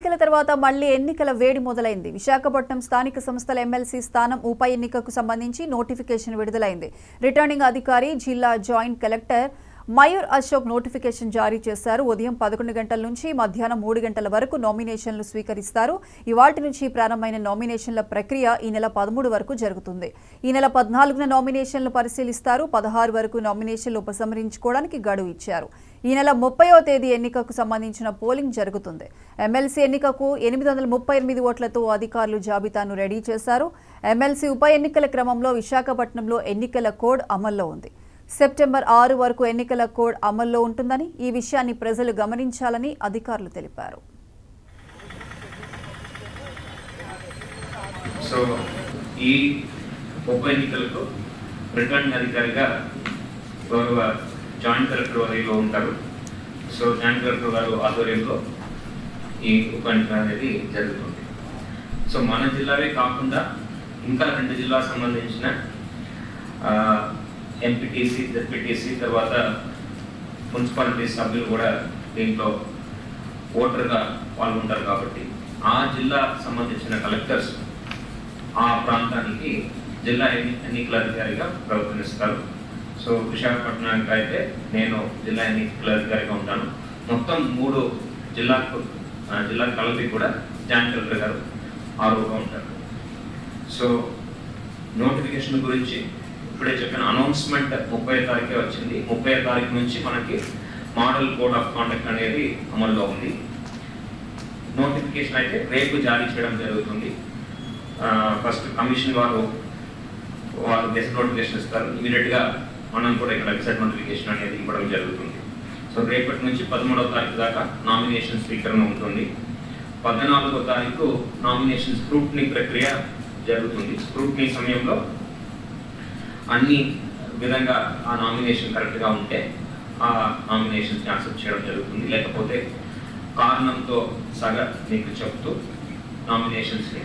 ఎన్నికల తర్వాత మళ్లీ ఎన్నికల వేడి మొదలైంది. విశాఖపట్నం స్థానిక సంస్థల ఎమ్మెల్సీ స్థానం ఉప ఎన్నికకు సంబంధించి నోటిఫికేషన్ విడుదలైంది. రిటర్నింగ్ అధికారి జిల్లా joint collector Mayur Ashok notification జారీ చేశారు. ఉదయం 11 గంటల నుంచి మధ్యాహ్నం 3 గంటల వరకు నామినేషన్లు స్వీకరిస్తారు. ఇవాల్టి నుంచి ప్రారంభమైన నామినేషన్ల ప్రక్రియ ఈ నెల 13 వరకు జరుగుతుంది. ఈ నెల 14న నామినేషన్లు పరిశీలిస్తారు. 16 వరకు నామినేషన్లు ఉపసంహరించుకోవడానికి గడువు ఇచ్చారు. ఈ నెల 30వ తేదీ ఎన్నికకు సంబంధించిన పోలింగ్ జరుగుతుంది. ఎమ్మెల్సీ ఎన్నికకు 838 ఓట్లతో అధికారులు జాబితాను రెడీ చేశారు. ఎమ్మెల్సీ ఉప ఎన్నికల క్రమంలో విశాఖపట్నంలో ఎన్నికల కోడ్ అమల్లో ఉంది. సెప్టెంబర్ 6 వరకు ఎన్నికల కోడ్ అమల్లో ఉంటుందని, ఈ విషయాన్ని ప్రజలు గమనించాలని అధికారులు తెలిపారు. సో ఈ ఉప ఎన్నికలకు రిటర్నింగ్ అధికారిగా గౌరవ జాయింట్ కలెక్టర్ వారిలో ఉంటారు. సో జాయింట్ కలెక్టర్ గారు ఆధ్వర్యంలో ఈ ఉప ఎన్నిక అనేది జరుగుతుంది. సో మన జిల్లావే కాకుండా ఇంకా 2 జిల్లాలకు సంబంధించిన ఎంపీటీసీ, జెడ్పీటీసీ, తర్వాత మున్సిపాలిటీ సభ్యులు కూడా దీంట్లో ఓటర్గా పాల్గొంటారు. కాబట్టి ఆ జిల్లాకు సంబంధించిన కలెక్టర్స్ ఆ ప్రాంతానికి జిల్లా ఎన్నికల అధికారిగా ప్రవర్తిస్తారు. సో విశాఖపట్నానికి అయితే నేను జిల్లా ఎన్నికల అధికారిగా ఉంటాను. మొత్తం 3 జిల్లా కలిపి కూడా జాయింట్ కలెక్టర్ గారు ఆరోగ్యంగా ఉంటారు. సో నోటిఫికేషన్ గురించి ఇప్పుడే చెప్పిన అనౌన్స్మెంట్ 30వ తారీఖే వచ్చింది. 30వ తారీఖు నుంచి మనకి మోడల్ కోడ్ ఆఫ్ కాండక్ట్ అనేది అమల్లో ఉంది. నోటిఫికేషన్ అయితే రేపు జారీ చేయడం జరుగుతుంది. ఫస్ట్ కమిషన్ వారు గెస్ట్ నోటిఫికేషన్ ఇస్తారు. ఇమీడియట్గా మనం కూడా ఇక్కడ గెస్ట్ నోటిఫికేషన్ అనేది ఇవ్వడం జరుగుతుంది. సో రేపటి నుంచి 13వ తారీఖు దాకా నామినేషన్ స్వీకరణ ఉంటుంది. 14వ తారీఖు నామినేషన్ స్క్రూటినీ ప్రక్రియ జరుగుతుంది. స్క్రూటినీ సమయంలో అన్ని విధంగా ఆ నామినేషన్ కరెక్ట్గా ఉంటే ఆ నామినేషన్స్ని యాక్సెప్ట్ చేయడం జరుగుతుంది. లేకపోతే కారణంతో సగా మీకు చెప్తూ నామినేషన్స్ని